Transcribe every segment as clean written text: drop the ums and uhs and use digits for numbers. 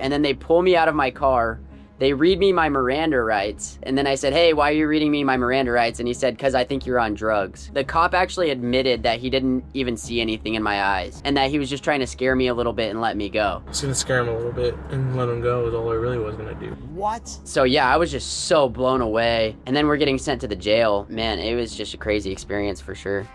And then they pull me out of my car. They read me my Miranda rights. And then I said, hey, why are you reading me my Miranda rights? And he said, because I think you're on drugs. The cop actually admitted that he didn't even see anything in my eyes and that he was just trying to scare me a little bit and let me go. Just gonna scare him a little bit and let him go is all I really was gonna do. What? So yeah, I was just so blown away. And then we're getting sent to the jail. Man, it was just a crazy experience for sure.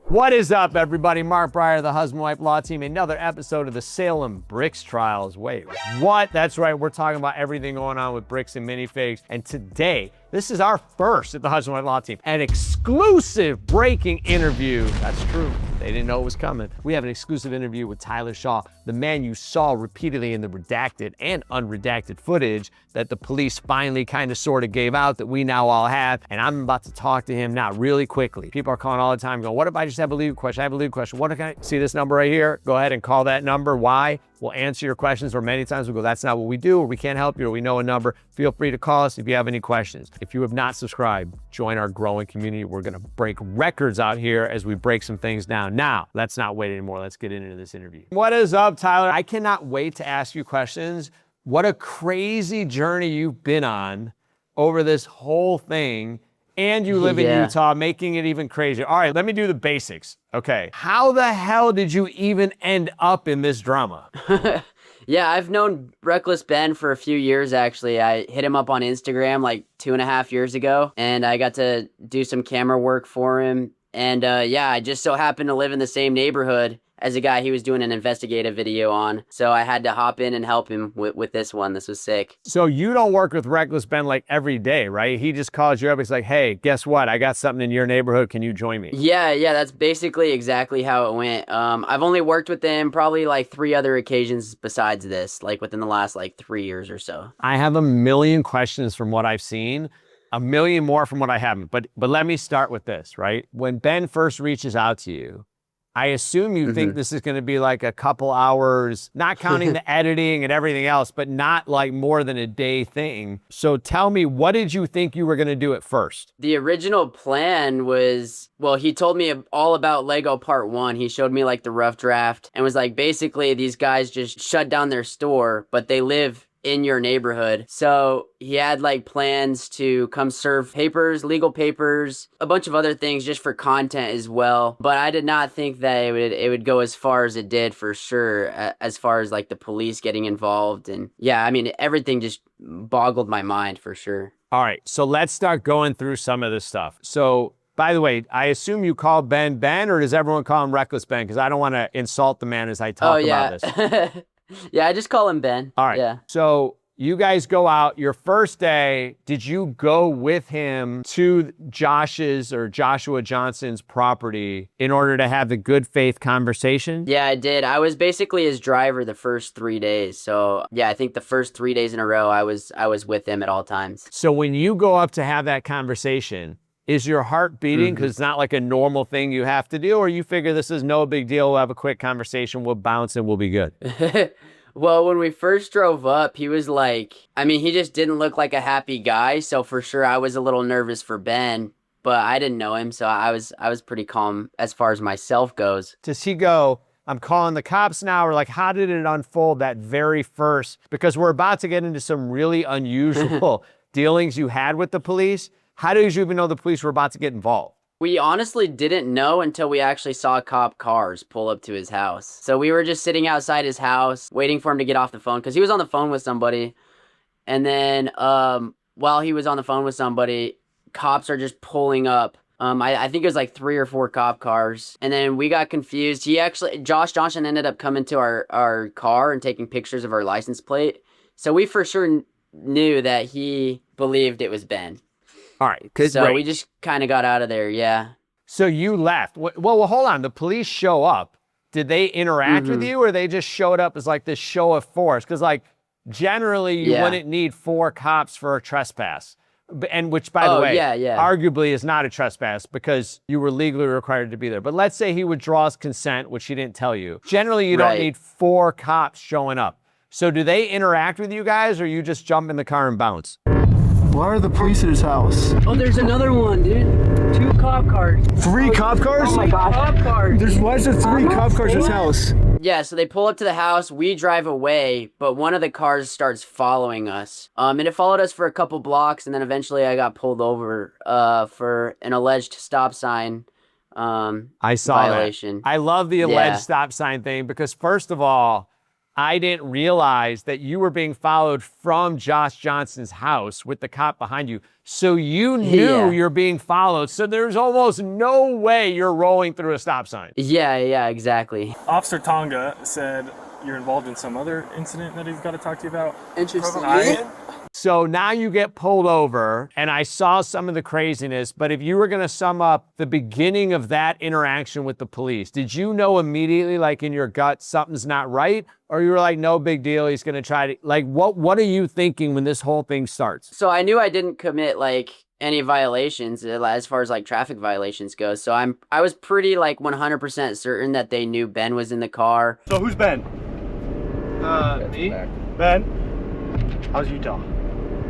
What is up, everybody? Mark Breyer, the husband wife law team. Another episode of the Salem Bricks trials. Wait, what? That's right. We're talking about everything going on with Bricks and Minifigs. And today, this is our first at the husband wife law team, an exclusive breaking interview. That's true. They didn't know it was coming. We have an exclusive interview with Tyler Shaw, the man you saw repeatedly in the redacted and unredacted footage that the police finally kind of sort of gave out that we now all have. And I'm about to talk to him now really quickly. People are calling all the time going, what if I just have a legal question? I have a legal question. What if I see this number right here? Go ahead and call that number. Why? We'll answer your questions, or many times we'll go, that's not what we do, or we can't help you, or we know a number. Feel free to call us if you have any questions. If you have not subscribed, join our growing community. We're gonna break records out here as we break some things down. Now, let's not wait anymore. Let's get into this interview. What is up, Tyler? I cannot wait to ask you questions. What a crazy journey you've been on over this whole thing. And you live in Utah, making it even crazier. All right, let me do the basics. Okay, how the hell did you even end up in this drama? Yeah, I've known Recklessben for a few years, actually. I hit him up on Instagram like 2.5 years ago, and I got to do some camera work for him. And yeah, I just so happened to live in the same neighborhood as a guy he was doing an investigative video on. So I had to hop in and help him with this one. This was sick. So you don't work with Recklessben like every day, right? He just calls you up. He's like, hey, guess what? I got something in your neighborhood. Can you join me? Yeah, that's basically exactly how it went. I've only worked with him probably like 3 other occasions besides this, like within the last like 3 years or so. I have a million questions from what I've seen. A million more from what I haven't. But let me start with this, right? When Ben first reaches out to you, I assume you think this is going to be like a couple hours, not counting the editing and everything else, but not like more than a day thing. So tell me, what did you think you were going to do at first? The original plan was, well, he told me all about Lego Part 1. He showed me like the rough draft and was like, basically these guys just shut down their store, but they live in your neighborhood. So he had like plans to come serve papers, legal papers, a bunch of other things just for content as well. But I did not think that it would go as far as it did, for sure, as far as like the police getting involved. And yeah, I mean, everything just boggled my mind for sure. All right, so let's start going through some of this stuff. So by the way, I assume you call Ben, or does everyone call him Recklessben? Because I don't want to insult the man as I talk about this. Yeah, I just call him Ben. All right. Yeah. So you guys go out. Your first day, did you go with him to Joshua Johnson's property in order to have the good faith conversation? Yeah, I did. I was basically his driver the first 3 days. So yeah, I think the first 3 days in a row, I was with him at all times. So when you go up to have that conversation, is your heart beating because it's not like a normal thing you have to do, or you figure this is no big deal, we'll have a quick conversation, we'll bounce and we'll be good? Well, when we first drove up, he was like, I mean, he just didn't look like a happy guy. So for sure, I was a little nervous for Ben, but I didn't know him. So I was pretty calm as far as myself goes. Does he go, I'm calling the cops now, or like, how did it unfold that very first? Because we're about to get into some really unusual dealings you had with the police. How did you even know the police were about to get involved? We honestly didn't know until we actually saw cop cars pull up to his house. So we were just sitting outside his house waiting for him to get off the phone because he was on the phone with somebody. And then while he was on the phone with somebody, cops are just pulling up. I think it was like 3 or 4 cop cars. And then we got confused. Josh Johnson ended up coming to our car and taking pictures of our license plate. So we for sure knew that he believed it was Ben. All right. So we just kind of got out of there, yeah. So you left. Well, hold on. The police show up. Did they interact with you, or they just showed up as like this show of force? Because like generally you wouldn't need 4 cops for a trespass. And which, by the way, arguably is not a trespass because you were legally required to be there. But let's say he withdraws consent, which he didn't tell you. Generally, you don't need 4 cops showing up. So do they interact with you guys, or you just jump in the car and bounce? Why are the police at his house? Oh, there's another one, dude. 2 cop cars. 3 cop cars? Oh my gosh. Cop cars. Why is there 3 cop cars at his house? Yeah, so they pull up to the house, we drive away, but one of the cars starts following us. And it followed us for a couple blocks, and then eventually I got pulled over for an alleged stop sign I saw violation. that. I love the alleged stop sign thing because, first of all, I didn't realize that you were being followed from Josh Johnson's house with the cop behind you. So you knew you're being followed. So there's almost no way you're rolling through a stop sign. Yeah, exactly. Officer Tonga said you're involved in some other incident that he's got to talk to you about. Interesting. So now you get pulled over, and I saw some of the craziness, but if you were gonna sum up the beginning of that interaction with the police, did you know immediately, like in your gut, something's not right? Or you were like, no big deal, he's gonna try to, like, what are you thinking when this whole thing starts? So I knew I didn't commit, like, any violations as far as, like, traffic violations go. So I was pretty, like, 100% certain that they knew Ben was in the car. So who's Ben? Me? Ben? How's Utah?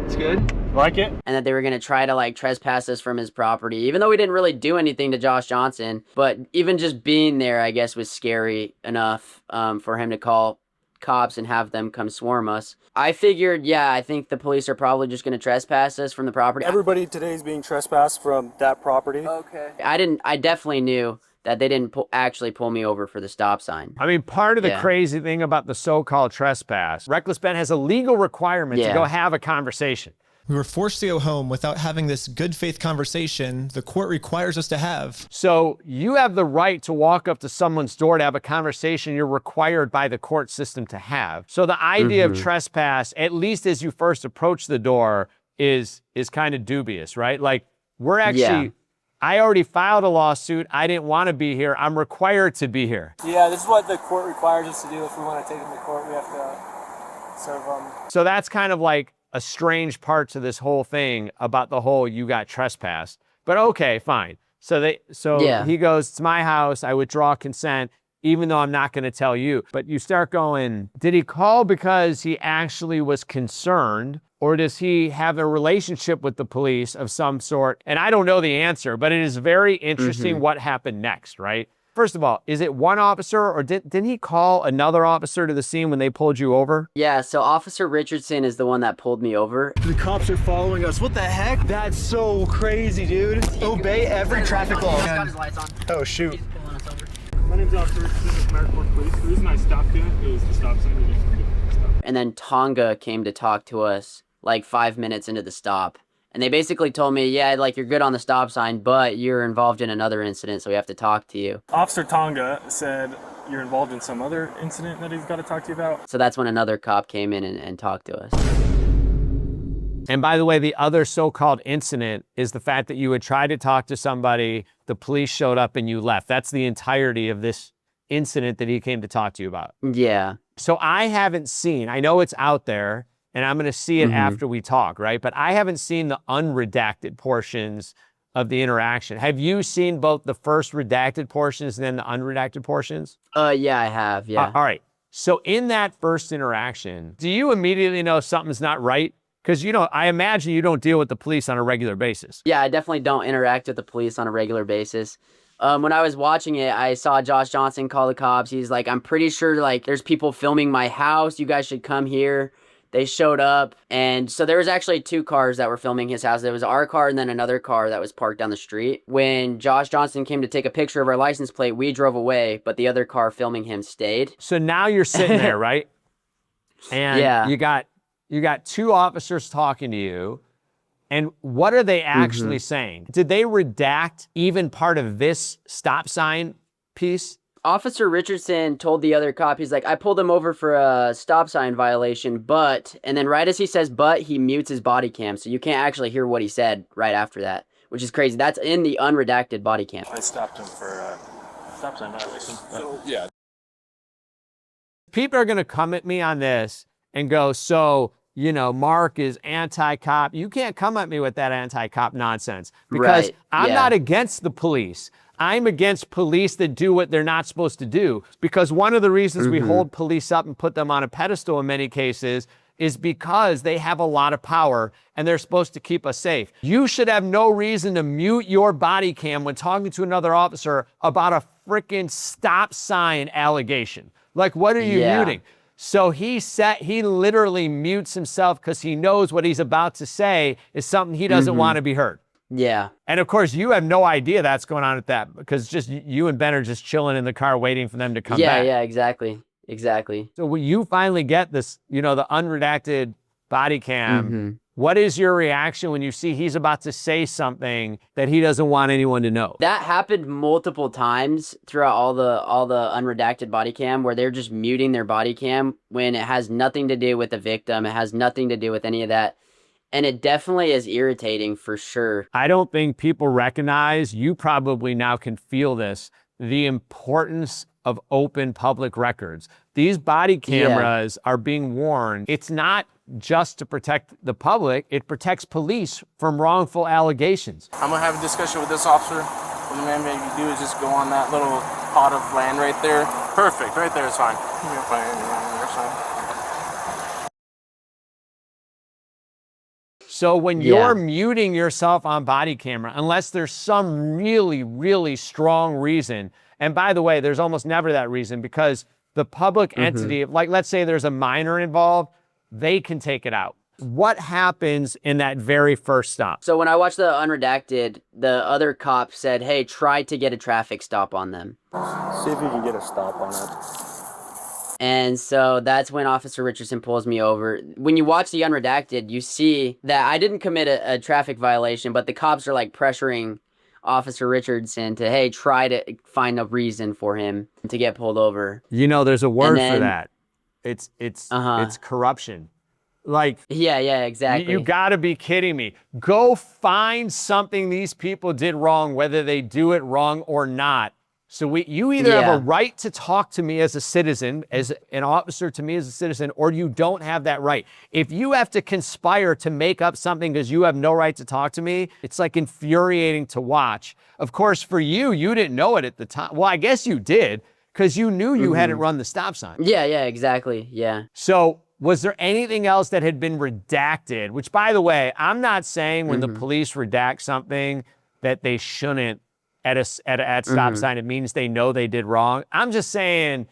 It's good. Like it? And that they were going to try to, like, trespass us from his property, even though we didn't really do anything to Josh Johnson. But even just being there, I guess, was scary enough for him to call cops and have them come swarm us. I figured, I think the police are probably just going to trespass us from the property. Everybody today is being trespassed from that property. Okay. I definitely knew that they didn't actually pull me over for the stop sign. I mean, part of the crazy thing about the so-called trespass, Recklessben has a legal requirement to go have a conversation. We were forced to go home without having this good faith conversation the court requires us to have. So you have the right to walk up to someone's door to have a conversation you're required by the court system to have. So the idea of trespass, at least as you first approach the door, is kind of dubious, right? Like, we're actually... I already filed a lawsuit. I didn't want to be here. I'm required to be here. Yeah, this is what the court requires us to do. If we want to take them to court, we have to serve them. So that's kind of like a strange part to this whole thing about the whole you got trespassed. But okay, fine. So he goes, it's my house. I withdraw consent, even though I'm not going to tell you. But you start going, did he call because he actually was concerned? Or does he have a relationship with the police of some sort? And I don't know the answer, but it is very interesting what happened next, right? First of all, is it one officer or didn't he call another officer to the scene when they pulled you over? Yeah, so Officer Richardson is the one that pulled me over. The cops are following us. What the heck? That's so crazy, dude. Obey every traffic law. He's got his lights on. Oh, shoot. He's pulling us over. My name's Officer Richardson with American Police. The reason I stopped you is the stop sign. You didn't stop. And then Tonga came to talk to us like 5 minutes into the stop. And they basically told me, like, you're good on the stop sign, but you're involved in another incident, so we have to talk to you. Officer Tonga said you're involved in some other incident that he's got to talk to you about. So that's when another cop came in and talked to us. And by the way, the other so-called incident is the fact that you had tried to talk to somebody, the police showed up and you left. That's the entirety of this incident that he came to talk to you about. Yeah. So I haven't seen, I know it's out there, and I'm going to see it after we talk, right? But I haven't seen the unredacted portions of the interaction. Have you seen both the first redacted portions and then the unredacted portions? Yeah, I have, yeah. All right. So in that first interaction, do you immediately know something's not right? Because, I imagine you don't deal with the police on a regular basis. Yeah, I definitely don't interact with the police on a regular basis. When I was watching it, I saw Josh Johnson call the cops. He's like, I'm pretty sure, like, there's people filming my house. You guys should come here. They showed up, and so there was actually 2 cars that were filming his house. There was our car and then another car that was parked down the street. When Josh Johnson came to take a picture of our license plate, we drove away, but the other car filming him stayed. So now you're sitting there, right? And you got 2 officers talking to you, and what are they actually saying? Did they redact even part of this stop sign piece? Officer Richardson told the other cop, he's like, I pulled him over for a stop sign violation, but, and then right as he says but, he mutes his body cam, so you can't actually hear what he said right after that, which is crazy. That's in the unredacted body cam. I stopped him for a stop sign violation. Yeah. People are going to come at me on this and go, so, Mark is anti-cop. You can't come at me with that anti-cop nonsense because I'm not against the police. I'm against police that do what they're not supposed to do, because one of the reasons we hold police up and put them on a pedestal in many cases is because they have a lot of power and they're supposed to keep us safe. You should have no reason to mute your body cam when talking to another officer about a freaking stop sign allegation. Like, what are you muting? So he literally mutes himself because he knows what he's about to say is something he doesn't want to be heard. Yeah. And of course, you have no idea that's going on at that because just you and Ben are just chilling in the car waiting for them to come back. Yeah, exactly. Exactly. So when you finally get this, you know, the unredacted body cam, what is your reaction when you see he's about to say something that he doesn't want anyone to know? That happened multiple times throughout all the unredacted body cam where they're just muting their body cam when it has nothing to do with the victim. It has nothing to do with any of that. And it definitely is irritating for sure. I don't think people recognize, you probably now can feel this, the importance of open public records. These body cameras are being worn. It's not just to protect the public, it protects police from wrongful allegations. I'm gonna have a discussion with this officer. What the man made you do is just go on that little pot of land right there. Perfect, right there is fine. You're fine, you're fine. So when you're muting yourself on body camera, unless there's some really, really strong reason, and by the way, there's almost never that reason because the public entity, like let's say there's a minor involved, they can take it out. What happens in that very first stop? So when I watched the unredacted, the other cop said, hey, try to get a traffic stop on them. See if you can get a stop on it. And so that's when Officer Richardson pulls me over. When you watch the unredacted, you see that I didn't commit a traffic violation, but the cops are like pressuring Officer Richardson to, hey, try to find a reason for him to get pulled over. You know, there's a word for that. It's corruption. Like, yeah, exactly. You gotta be kidding me. Go find something these people did wrong, whether they do it wrong or not. So you either have a right to talk to me as a citizen, as an officer to me as a citizen, or you don't have that right. If you have to conspire to make up something because you have no right to talk to me, it's like infuriating to watch. Of course, for you, you didn't know it at the time. Well, I guess you did, because you knew you hadn't run the stop sign. Yeah, exactly, yeah. So was there anything else that had been redacted? Which, by the way, I'm not saying when the police redact something that they shouldn't at stop sign, it means they know they did wrong. I'm just saying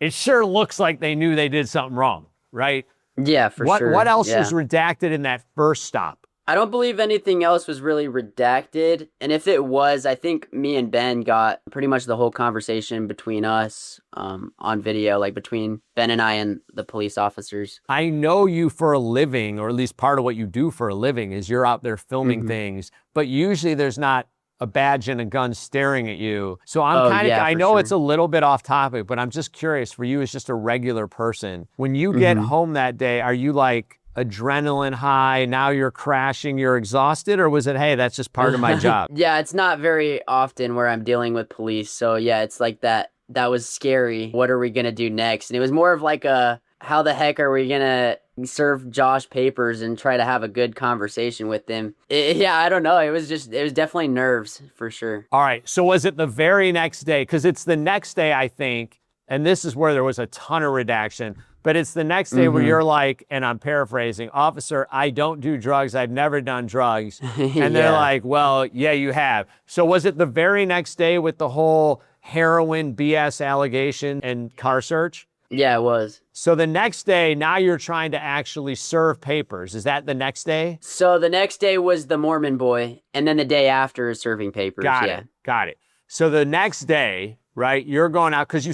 it sure looks like they knew they did something wrong, right? Yeah, for sure. What else was redacted in that first stop? I don't believe anything else was really redacted. And if it was, I think me and Ben got pretty much the whole conversation between us on video, like between Ben and I and the police officers. I know you for a living, or at least part of what you do for a living is you're out there filming things, but usually there's not a badge and a gun staring at you. So I know it's a little bit off topic, but I'm just curious for you as just a regular person. When you get home that day, are you like adrenaline high, now you're crashing, you're exhausted, or was it, hey, that's just part of my job? Yeah, it's not very often where I'm dealing with police. So yeah, it's like that was scary. What are we gonna do next? And it was more of like how the heck are we gonna serve Josh papers and try to have a good conversation with them? I don't know. It was definitely nerves for sure. All right. So was it the very next day? Because it's the next day, I think, and this is where there was a ton of redaction, but it's the next day where you're like, and I'm paraphrasing, officer, I don't do drugs. I've never done drugs. And they're like, well, yeah, you have. So was it the very next day with the whole heroin BS allegation and car search? Yeah, it was. So the next day, now you're trying to actually serve papers. Is that the next day? So the next day was the Mormon boy, and then the day after is serving papers. Got it. So the next day, right, you're going out, because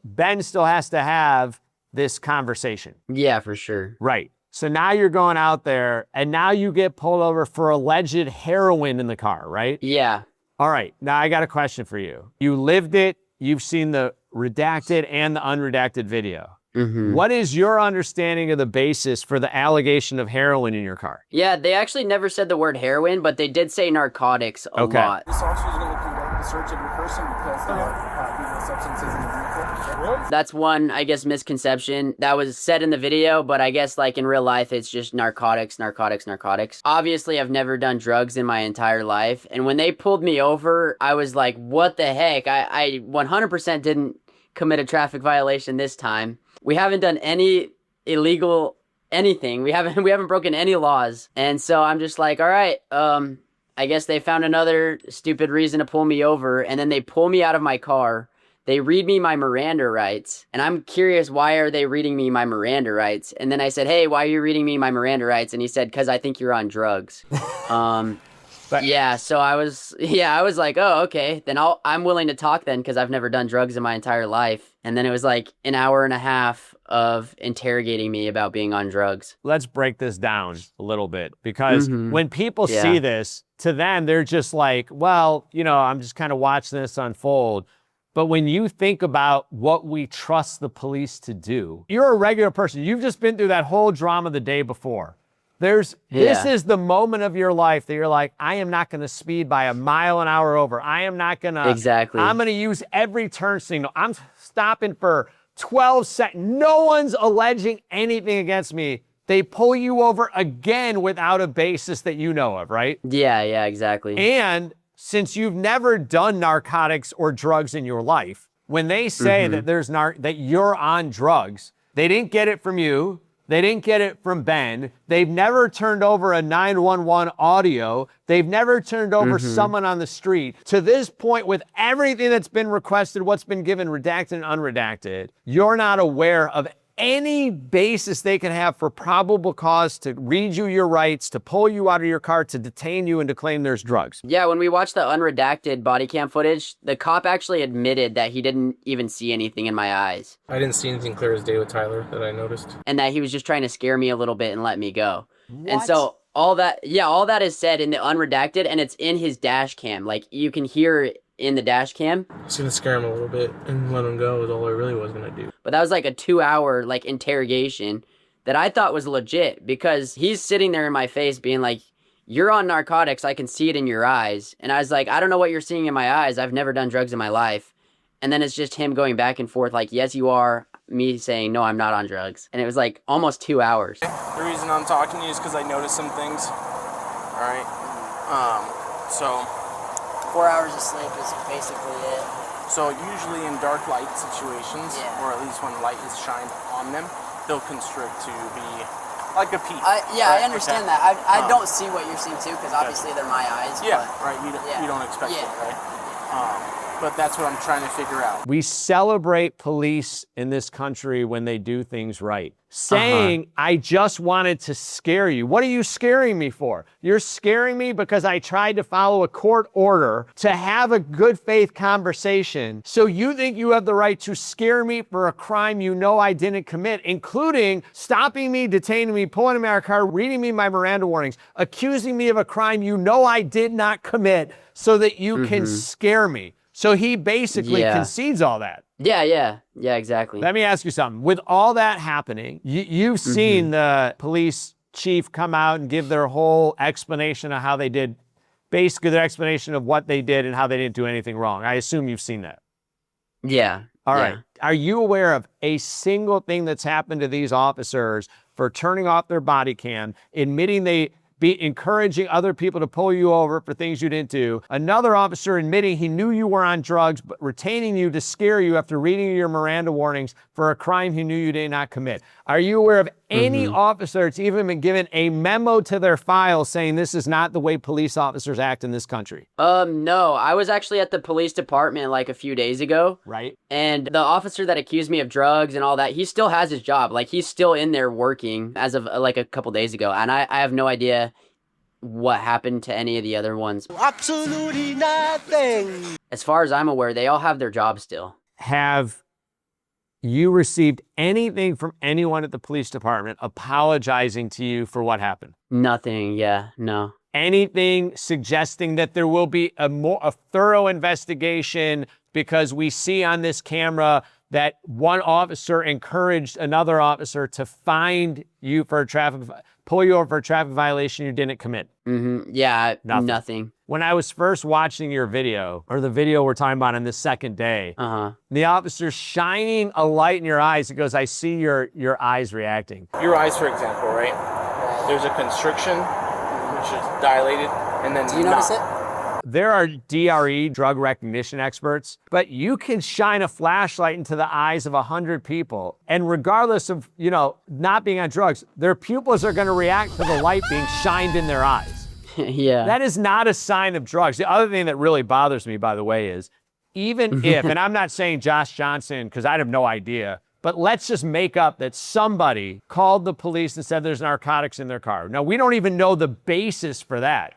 Ben still has to have this conversation. Yeah, for sure. Right. So now you're going out there, and now you get pulled over for alleged heroin in the car, right? Yeah. All right. Now I got a question for you. You lived it. You've seen the redacted and the unredacted video. What is your understanding of the basis for the allegation of heroin in your car? Yeah, they actually never said the word heroin, but they did say narcotics a lot. This officer is going to conduct the search of your person because there are substances in the vehicle. That's one, I guess, misconception that was said in the video, but I guess like in real life, it's just narcotics. Obviously, I've never done drugs in my entire life. And when they pulled me over, I was like, what the heck? I 100% didn't commit a traffic violation this time. We haven't done any illegal anything. We haven't broken any laws. And so I'm just like, all right, I guess they found another stupid reason to pull me over, and then they pull me out of my car. They read me my Miranda rights, and I'm curious, why are they reading me my Miranda rights? And then I said, hey, why are you reading me my Miranda rights? And he said, because I think you're on drugs. Yeah, so I was like, oh, okay, then I'm willing to talk then, because I've never done drugs in my entire life. And then it was like an hour and a half of interrogating me about being on drugs. Let's break this down a little bit, because when people see this, to them, they're just like, well, you know, I'm just kind of watching this unfold. But when you think about what we trust the police to do, you're a regular person. You've just been through that whole drama the day before. This is the moment of your life that you're like, I am not going to speed by a mile an hour over. I am not going to. Exactly. I'm going to use every turn signal. I'm stopping for 12 seconds. No one's alleging anything against me. They pull you over again without a basis that you know of, right? Yeah, exactly. And since you've never done narcotics or drugs in your life, when they say that that you're on drugs, they didn't get it from you. They didn't get it from Ben. They've never turned over a 911 audio. They've never turned over someone on the street. To this point, with everything that's been requested, what's been given, redacted and unredacted, you're not aware of any basis they can have for probable cause to read you your rights, to pull you out of your car, to detain you, and to claim there's drugs. Yeah, when we watched the unredacted body cam footage, the cop actually admitted that he didn't even see anything in my eyes. I didn't see anything clear as day with Tyler that I noticed. And that he was just trying to scare me a little bit and let me go. What? And so all that is said in the unredacted, and it's in his dash cam. Like, you can hear it in the dash cam. It's gonna scare him a little bit and let him go is all I really was gonna do. But that was like a 2-hour like interrogation that I thought was legit, because he's sitting there in my face being like, you're on narcotics, I can see it in your eyes. And I was like, I don't know what you're seeing in my eyes, I've never done drugs in my life. And then it's just him going back and forth like, yes you are, me saying, no, I'm not on drugs. And it was like almost 2 hours. The reason I'm talking to you is because I noticed some things. Alright. So 4 hours of sleep is basically it. So usually in dark light situations, or at least when light is shined on them, they'll constrict to be like a peep. I understand that. I don't see what you're seeing too, because obviously they're my eyes. Yeah, right. You don't expect it, right? But that's what I'm trying to figure out. We celebrate police in this country when they do things right. Saying, I just wanted to scare you. What are you scaring me for? You're scaring me because I tried to follow a court order to have a good faith conversation. So you think you have the right to scare me for a crime you know I didn't commit, including stopping me, detaining me, pulling me out of my car, reading me my Miranda warnings, accusing me of a crime you know I did not commit, so that you can scare me. So he basically concedes all that. Yeah, exactly. Let me ask you something. With all that happening, you've seen the police chief come out and give their whole explanation of how they did, basically their explanation of what they did and how they didn't do anything wrong. I assume you've seen that. Yeah. All right. Are you aware of a single thing that's happened to these officers for turning off their body cam, admitting they be encouraging other people to pull you over for things you didn't do, another officer admitting he knew you were on drugs, but retaining you to scare you after reading your Miranda warnings for a crime he knew you did not commit? Are you aware of any officer that's even been given a memo to their file saying this is not the way police officers act in this country? No. I was actually at the police department like a few days ago. Right. And the officer that accused me of drugs and all that, he still has his job. Like, he's still in there working as of like a couple days ago. And I have no idea what happened to any of the other ones. Absolutely nothing. As far as I'm aware, they all have their jobs still. Have you received anything from anyone at the police department apologizing to you for what happened? Nothing, no. Anything suggesting that there will be a thorough investigation, because we see on this camera that one officer encouraged another officer to find you for pull you over for a traffic violation you didn't commit? Yeah, nothing. When I was first watching your video, or the video we're talking about on the second day, the officer shining a light in your eyes, it goes, I see your eyes reacting. Your eyes, for example, right? There's a constriction, which is dilated, and then Do you notice it? There are DRE, drug recognition experts, but you can shine a flashlight into the eyes of 100 people, and regardless of, not being on drugs, their pupils are going to react to the light being shined in their eyes. Yeah. That is not a sign of drugs. The other thing that really bothers me, by the way, is even if, and I'm not saying Josh Johnson, because I have no idea, but let's just make up that somebody called the police and said there's narcotics in their car. Now, we don't even know the basis for that.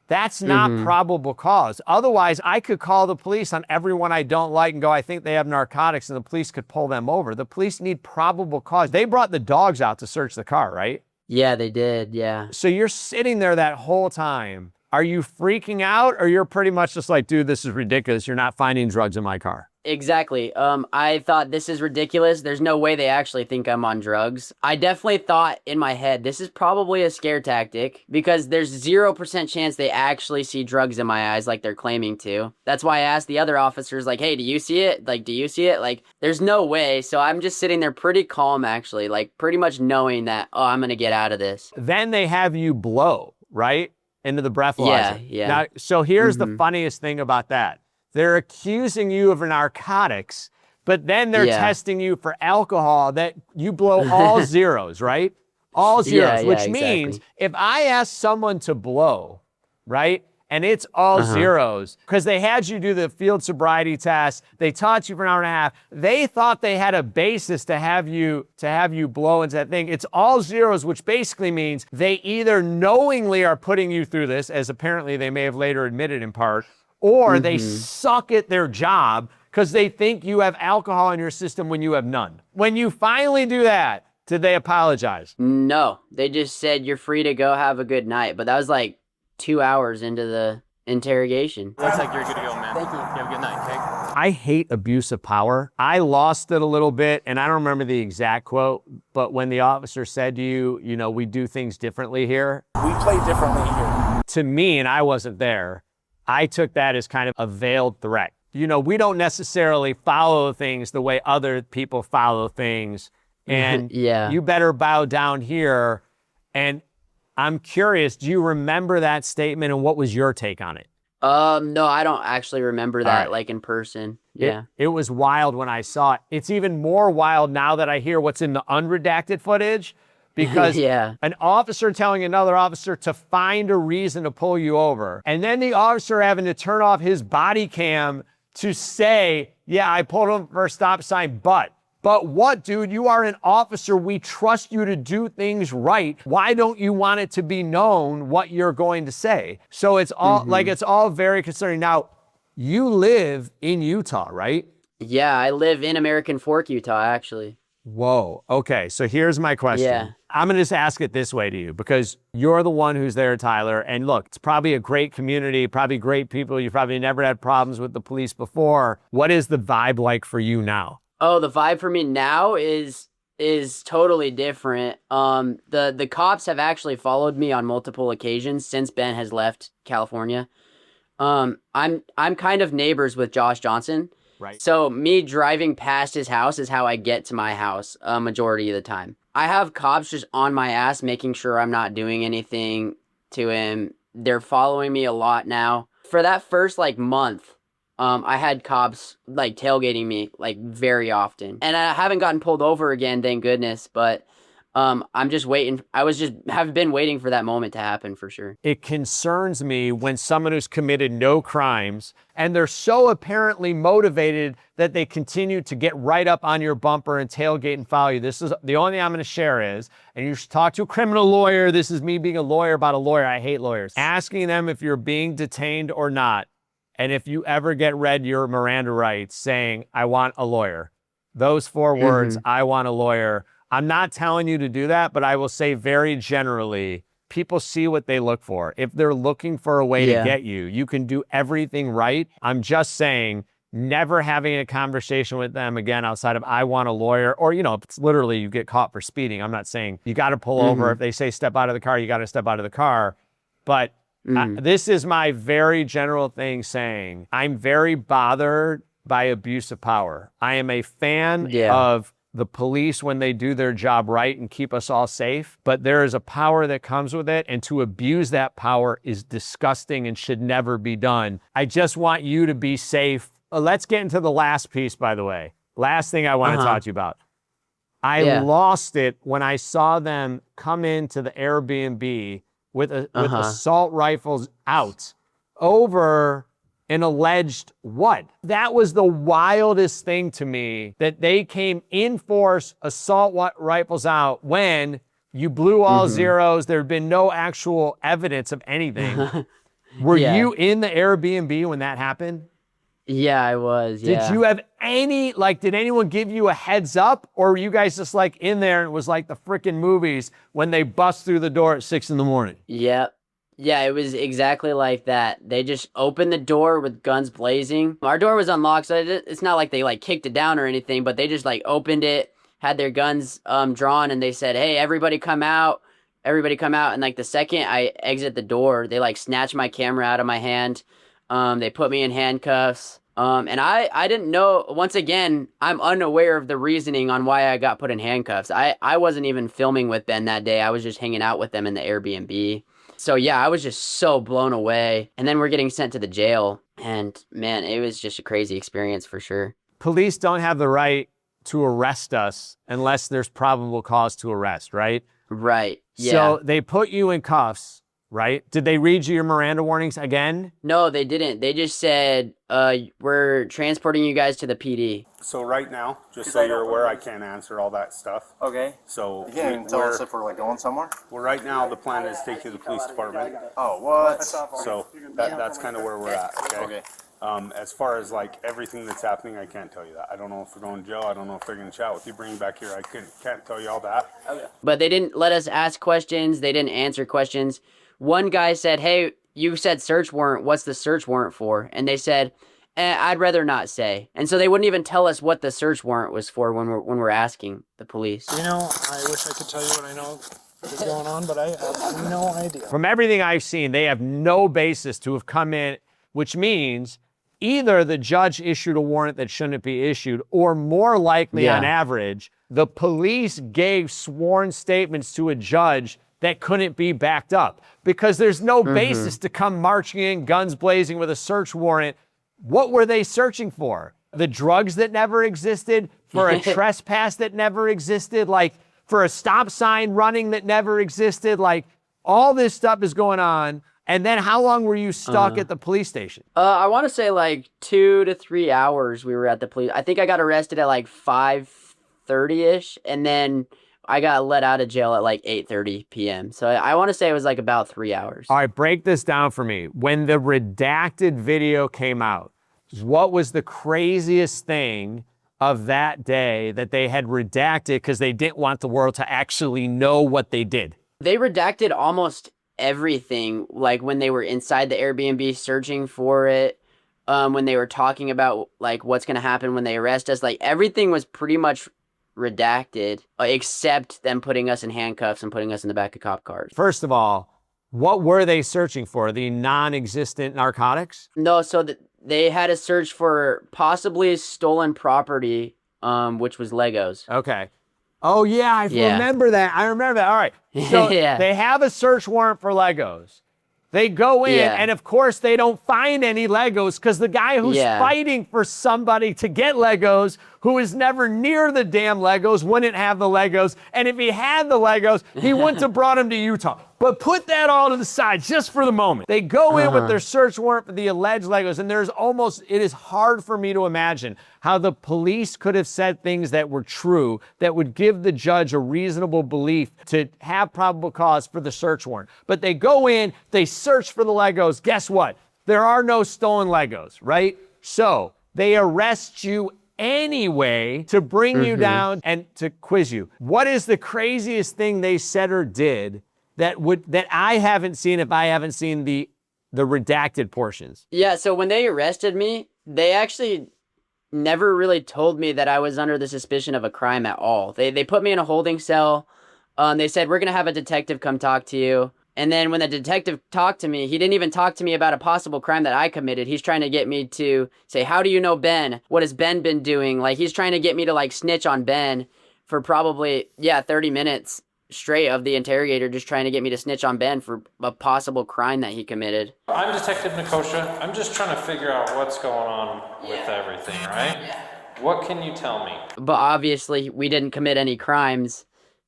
That's not probable cause. Otherwise, I could call the police on everyone I don't like and go, I think they have narcotics, and the police could pull them over. The police need probable cause. They brought the dogs out to search the car, right? Yeah, they did. Yeah. So you're sitting there that whole time. Are you freaking out, or you're pretty much just like, dude, this is ridiculous. You're not finding drugs in my car? Exactly. I thought, this is ridiculous. There's no way they actually think I'm on drugs. I definitely thought in my head, this is probably a scare tactic, because there's 0% chance they actually see drugs in my eyes like they're claiming to. That's why I asked the other officers, like, hey, do you see it? Like, do you see it? Like, there's no way. So I'm just sitting there pretty calm, actually, like pretty much knowing that, oh, I'm going to get out of this. Then they have you blow, right? Into the breathalyzer. Yeah. Now, so here's the funniest thing about that. They're accusing you of narcotics, but then they're testing you for alcohol that you blow all zeros, right? All zeros, which means if I ask someone to blow, right, and it's all zeros, because they had you do the field sobriety test, they taught you for an hour and a half, they thought they had a basis to have you blow into that thing. It's all zeros, which basically means they either knowingly are putting you through this, as apparently they may have later admitted in part, or they suck at their job because they think you have alcohol in your system when you have none. When you finally do that, did they apologize? No, they just said, you're free to go, have a good night. But that was like 2 hours into the interrogation. Looks like you're good to go, man. Thank you. You have a good night, okay? I hate abuse of power. I lost it a little bit, and I don't remember the exact quote, but when the officer said to you, we do things differently here. We play differently here. To me, and I wasn't there, I took that as kind of a veiled threat. We don't necessarily follow things the way other people follow things. And you better bow down here. And I'm curious, do you remember that statement, and what was your take on it? No, I don't actually remember that, like in person. Yeah. It was wild when I saw it. It's even more wild now that I hear what's in the unredacted footage. Because an officer telling another officer to find a reason to pull you over, and then the officer having to turn off his body cam to say, yeah, I pulled him for a stop sign, but what, dude? You are an officer. We trust you to do things right. Why don't you want it to be known what you're going to say? So it's all it's all very concerning. Now, you live in Utah, right? Yeah, I live in American Fork, Utah, actually. Whoa. Okay, so here's my question. Yeah. I'm going to just ask it this way to you, because you're the one who's there, Tyler. And look, it's probably a great community, probably great people. You probably never had problems with the police before. What is the vibe like for you now? Oh, the vibe for me now is totally different. The cops have actually followed me on multiple occasions since Ben has left California. I'm kind of neighbors with Josh Johnson. Right. So me driving past his house is how I get to my house majority of the time. I have cops just on my ass making sure I'm not doing anything to him. They're following me a lot now. For that first month, I had cops tailgating me very often. And I haven't gotten pulled over again, thank goodness, but I'm just waiting. Have been waiting for that moment to happen for sure. It concerns me when someone who's committed no crimes and they're so apparently motivated that they continue to get right up on your bumper and tailgate and follow you. This is the only thing I'm going to share is, and you should talk to a criminal lawyer. This is me being a lawyer about a lawyer. I hate lawyers. Asking them if you're being detained or not. And if you ever get read your Miranda rights saying, I want a lawyer. Those 4 words, I want a lawyer. I'm not telling you to do that, but I will say very generally, people see what they look for. If they're looking for a way to get you, you can do everything right. I'm just saying, never having a conversation with them again outside of I want a lawyer, or, if it's literally you get caught for speeding. I'm not saying you got to pull over. If they say step out of the car, you got to step out of the car. But this is my very general thing saying, I'm very bothered by abuse of power. I am a fan of the police when they do their job right and keep us all safe, but there is a power that comes with it, and to abuse that power is disgusting and should never be done. I just want you to be safe. Let's get into the last piece, by the way. Last thing I want to talk to you about. I lost it when I saw them come into the Airbnb with assault rifles out over an alleged what? That was the wildest thing to me, that they came in force, assault rifles out, when you blew all zeros. There had been no actual evidence of anything. Were you in the Airbnb when that happened? Yeah, I was. Yeah. Did you have any, like, did anyone give you a heads up, or were you guys just like in there and it was like the freaking movies when they bust through the door at 6 a.m? Yep. Yeah, it was exactly like that. They just opened the door with guns blazing. Our door was unlocked, so it's not like they like kicked it down or anything, but they just like opened it, had their guns drawn, and they said, "Hey, everybody come out. Everybody come out." And like the second I exit the door, they like snatched my camera out of my hand. They put me in handcuffs. And I didn't know, once again, I'm unaware of the reasoning on why I got put in handcuffs. I wasn't even filming with Ben that day. I was just hanging out with them in the Airbnb. So yeah, I was just so blown away. And then we're getting sent to the jail. And man, it was just a crazy experience for sure. Police don't have the right to arrest us unless there's probable cause to arrest, right? Right. Yeah. So they put you in cuffs, right? Did they read you your Miranda warnings again? No, they didn't. They just said, we're transporting you guys to the PD. So right now, just so you're aware, I can't answer all that stuff. Okay. So You can't even tell us if we're like going somewhere? well, right now the plan is to take you to the police department. Oh, what? So that's kind of where we're at. Okay. As far as like everything that's happening, I can't tell you that. I don't know if we're going to jail. I don't know if they're going to chat with you, bring you back here. I can't tell you all that. But they didn't let us ask questions. They didn't answer questions. One guy said, "Hey, you said search warrant. What's the search warrant for?" And they said, "I'd rather not say." And so they wouldn't even tell us what the search warrant was for when we're asking the police. You know, I wish I could tell you what I know is going on, but I have no idea. From everything I've seen, they have no basis to have come in, which means either the judge issued a warrant that shouldn't be issued, or more likely on average, the police gave sworn statements to a judge that couldn't be backed up, because there's no basis to come marching in, guns blazing with a search warrant. What were they searching for? The drugs that never existed? For a trespass that never existed? Like for a stop sign running that never existed? Like all this stuff is going on. And then how long were you stuck at the police station? I want to say like 2 to 3 hours we were at the police. I think I got arrested at like 5:30ish, and then I got let out of jail at like 8:30 p.m. So I want to say it was like about 3 hours. All right, break this down for me. When the redacted video came out, what was the craziest thing of that day that they had redacted because they didn't want the world to actually know what they did? They redacted almost everything, like when they were inside the Airbnb searching for it, when they were talking about like what's going to happen when they arrest us, like everything was pretty much redacted except them putting us in handcuffs and putting us in the back of cop cars. First of all, what were they searching for? The non-existent narcotics? No, so they had a search for possibly stolen property, which was Legos. Okay. Oh, yeah, I remember that. I remember that. All right. So they have a search warrant for Legos. They go in, and of course, they don't find any Legos because the guy who's fighting for somebody to get Legos, who is never near the damn Legos, wouldn't have the Legos. And if he had the Legos, he wouldn't have brought them to Utah. But put that all to the side just for the moment. They go in with their search warrant for the alleged Legos, and it is hard for me to imagine how the police could have said things that were true that would give the judge a reasonable belief to have probable cause for the search warrant. But they go in, they search for the Legos. Guess what? There are no stolen Legos, right? So they arrest you anyway to bring you down and to quiz you. What is the craziest thing they said or did that I haven't seen if I haven't seen the redacted portions? Yeah, so when they arrested me, they actually never really told me that I was under the suspicion of a crime at all. They put me in a holding cell. They said, "We're going to have a detective come talk to you." And then when the detective talked to me, he didn't even talk to me about a possible crime that I committed. He's trying to get me to say, "How do you know Ben? What has Ben been doing?" Like, he's trying to get me to like snitch on Ben. for probably 30 minutes straight of the interrogator just trying to get me to snitch on Ben for a possible crime that he committed. I'm Detective Nikosha. I'm just trying to figure out what's going on with everything, right? Yeah. What can you tell me? But obviously, we didn't commit any crimes,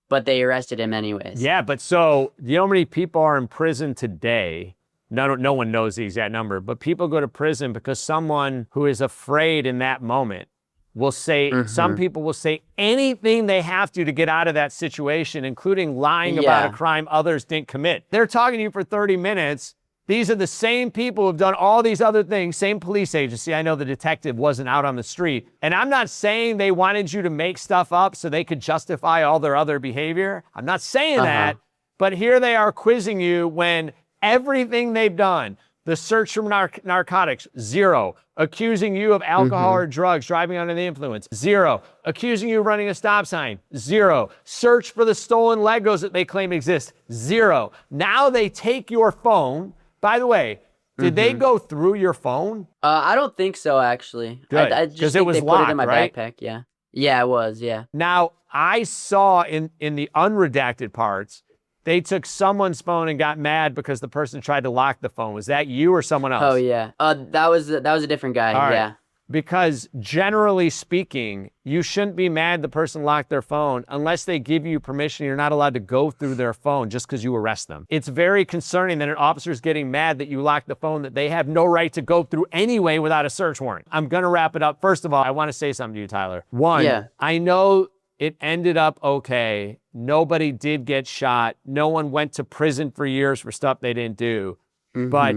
but they arrested him anyways. Yeah, but so, you know how many people are in prison today? No one knows the exact number, but people go to prison because someone who is afraid in that moment will say, some people will say anything they have to get out of that situation, including lying about a crime others didn't commit. They're talking to you for 30 minutes. These are the same people who've done all these other things, same police agency. I know the detective wasn't out on the street. And I'm not saying they wanted you to make stuff up so they could justify all their other behavior. I'm not saying that, but here they are quizzing you when everything they've done, the search for narcotics, 0. Accusing you of alcohol or drugs, driving under the influence, 0. Accusing you of running a stop sign, 0. Search for the stolen Legos that they claim exist, 0. Now they take your phone. By the way, did they go through your phone? I don't think so, actually. Good, I just 'cause it think was they put locked, it in my right? backpack, yeah. Yeah, it was, yeah. Now, I saw in the unredacted parts, they took someone's phone and got mad because the person tried to lock the phone. Was that you or someone else? Oh, yeah. That was a different guy, All right. yeah. Because generally speaking, you shouldn't be mad the person locked their phone unless they give you permission. You're not allowed to go through their phone just because you arrest them. It's very concerning that an officer's getting mad that you locked the phone that they have no right to go through anyway without a search warrant. I'm going to wrap it up. First of all, I want to say something to you, Tyler. One, I know it ended up okay. Nobody did get shot. No one went to prison for years for stuff they didn't do. But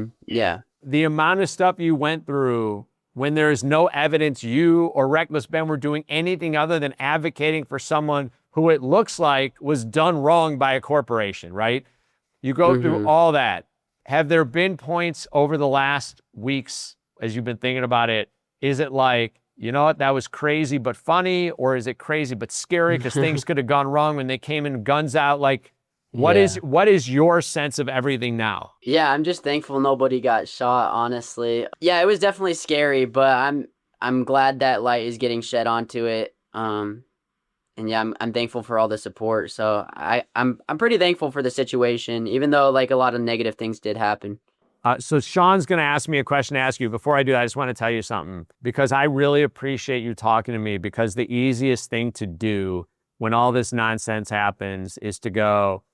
the amount of stuff you went through when there is no evidence you or Recklessben were doing anything other than advocating for someone who it looks like was done wrong by a corporation, right? You go through all that. Have there been points over the last weeks, as you've been thinking about it, is it like, you know what, that was crazy but funny, or is it crazy but scary because things could have gone wrong when they came in guns out? Like, what is your sense of everything now? Yeah, I'm just thankful nobody got shot, honestly. Yeah, it was definitely scary, but I'm glad that light is getting shed onto it. And yeah, I'm thankful for all the support. So I'm pretty thankful for the situation, even though like a lot of negative things did happen. So Sean's going to ask me a question to ask you. Before I do that, I just want to tell you something, because I really appreciate you talking to me, because the easiest thing to do when all this nonsense happens is to go,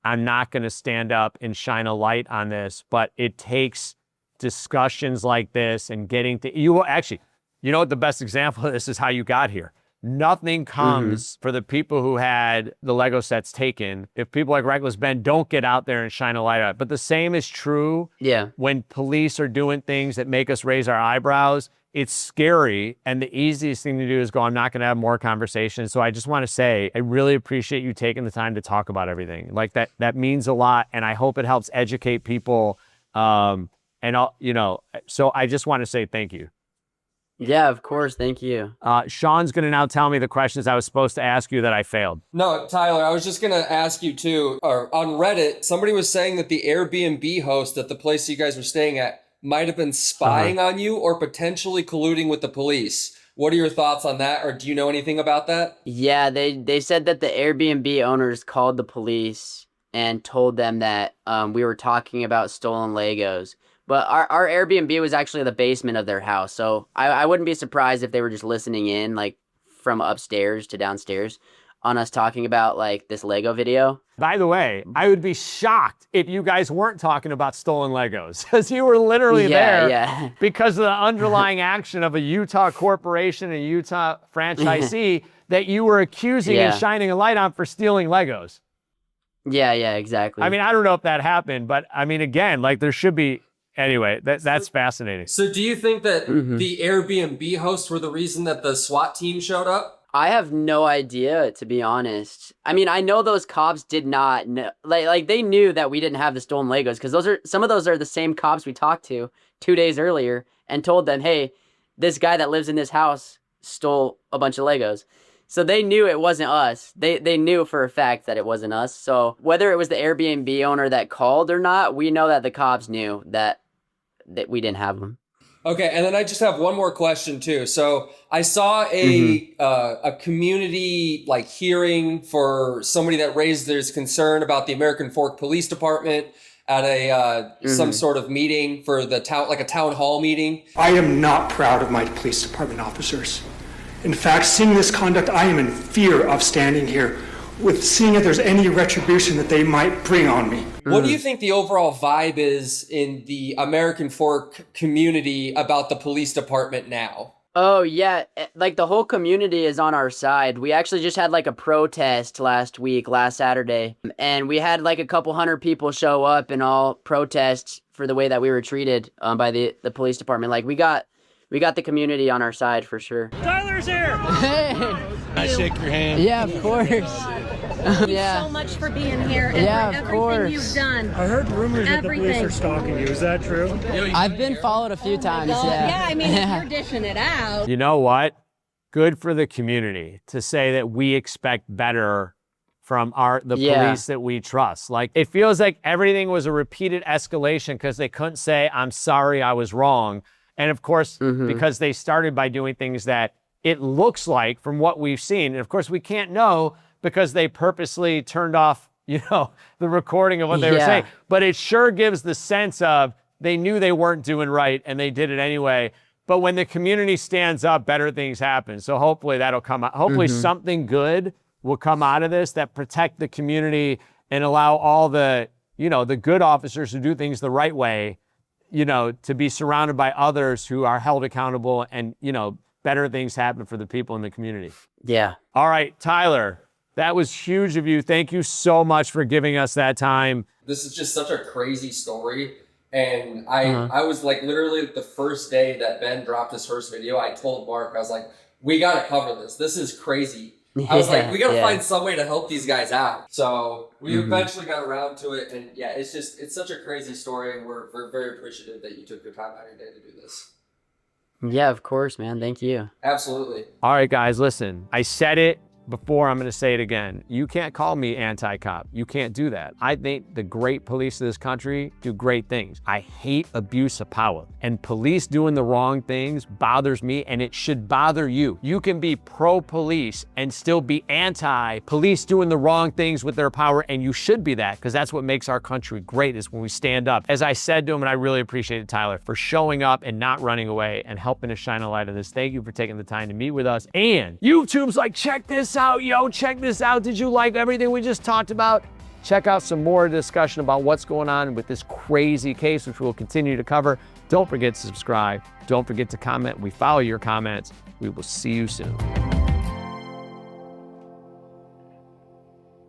I'm not going to stand up and shine a light on this, but it takes discussions like this and getting to, you will actually, you know what the best example of this is how you got here. Nothing comes for the people who had the Lego sets taken if people like Recklessben don't get out there and shine a light on it. But the same is true when police are doing things that make us raise our eyebrows. It's scary, and the easiest thing to do is go, I'm not going to have more conversations. So I just want to say, I really appreciate you taking the time to talk about everything. Like that means a lot, and I hope it helps educate people. And I'll, you know, so I just want to say thank you. Yeah, of course. Thank you. Sean's going to now tell me the questions I was supposed to ask you that I failed. No, Tyler, I was just going to ask you too, or on Reddit, somebody was saying that the Airbnb host at the place you guys were staying at might have been spying on you or potentially colluding with the police. What are your thoughts on that, or do you know anything about that? Yeah, they said that the Airbnb owners called the police and told them that we were talking about stolen Legos. But our Airbnb was actually the basement of their house, so I wouldn't be surprised if they were just listening in, like, from upstairs to downstairs on us talking about, like, this Lego video. By the way, I would be shocked if you guys weren't talking about stolen Legos, because you were literally there because of the underlying action of a Utah corporation and Utah franchisee that you were accusing and shining a light on for stealing Legos. Yeah, exactly. I mean, I don't know if that happened, but I mean, again, like, there should be... Anyway, that's fascinating. So do you think that the Airbnb hosts were the reason that the SWAT team showed up? I have no idea, to be honest. I mean, I know those cops did not know, like they knew that we didn't have the stolen Legos, because some of those are the same cops we talked to 2 days earlier and told them, hey, this guy that lives in this house stole a bunch of Legos. So they knew it wasn't us. They knew for a fact that it wasn't us. So whether it was the Airbnb owner that called or not, we know that the cops knew that we didn't have them. Okay, and then I just have one more question too. So I saw a community like hearing for somebody that raised their concern about the American Fork Police Department at a some sort of meeting for the town, like a town hall meeting. I am not proud of my police department officers. In fact, seeing this conduct, I am in fear of standing here with seeing if there's any retribution that they might bring on me. What do you think the overall vibe is in the American Fork community about the police department now? Oh, yeah. Like, the whole community is on our side. We actually just had, like, a protest last Saturday. And we had, like, a couple hundred people show up and all protest for the way that we were treated by the police department. Like, we got the community on our side for sure. Tyler's here! Hey! I shake your hand. Yeah, of course. Thank you so much for being here and for everything you've done. I heard rumors that the police are stalking you. Is that true? I've been followed a few times, Yeah, I mean, if you're dishing it out. You know what? Good for the community to say that we expect better from the police that we trust. Like, it feels like everything was a repeated escalation because they couldn't say, I'm sorry, I was wrong. And of course, because they started by doing things that it looks like from what we've seen. And of course, we can't know because they purposely turned off, the recording of what they were saying. But it sure gives the sense of they knew they weren't doing right and they did it anyway. But when the community stands up, better things happen. So hopefully that'll come out. Hopefully something good will come out of this that protect the community and allow all the, the good officers who do things the right way, to be surrounded by others who are held accountable and, better things happen for the people in the community. Yeah. All right, Tyler, that was huge of you. Thank you so much for giving us that time. This is just such a crazy story. And I was like, literally the first day that Ben dropped his first video, I told Mark, I was like, we got to cover this. This is crazy. I was like, we got to find some way to help these guys out. So we eventually got around to it. And yeah, it's such a crazy story. And we're very appreciative that you took your time out of your day to do this. Yeah, of course, man. Thank you. Absolutely. All right, guys, listen. I said it before, I'm going to say it again. You can't call me anti-cop. You can't do that. I think the great police of this country do great things. I hate abuse of power. And police doing the wrong things bothers me, and it should bother you. You can be pro-police and still be anti-police doing the wrong things with their power, and you should be that, because that's what makes our country great, is when we stand up. As I said to him, and I really appreciated Tyler for showing up and not running away and helping to shine a light on this. Thank you for taking the time to meet with us. And YouTube's like, check this out, yo, check this out. Did you like everything we just talked about? Check out some more discussion about what's going on with this crazy case, which we'll continue to cover. Don't forget to subscribe. Don't forget to comment. We follow your comments. We will see you soon.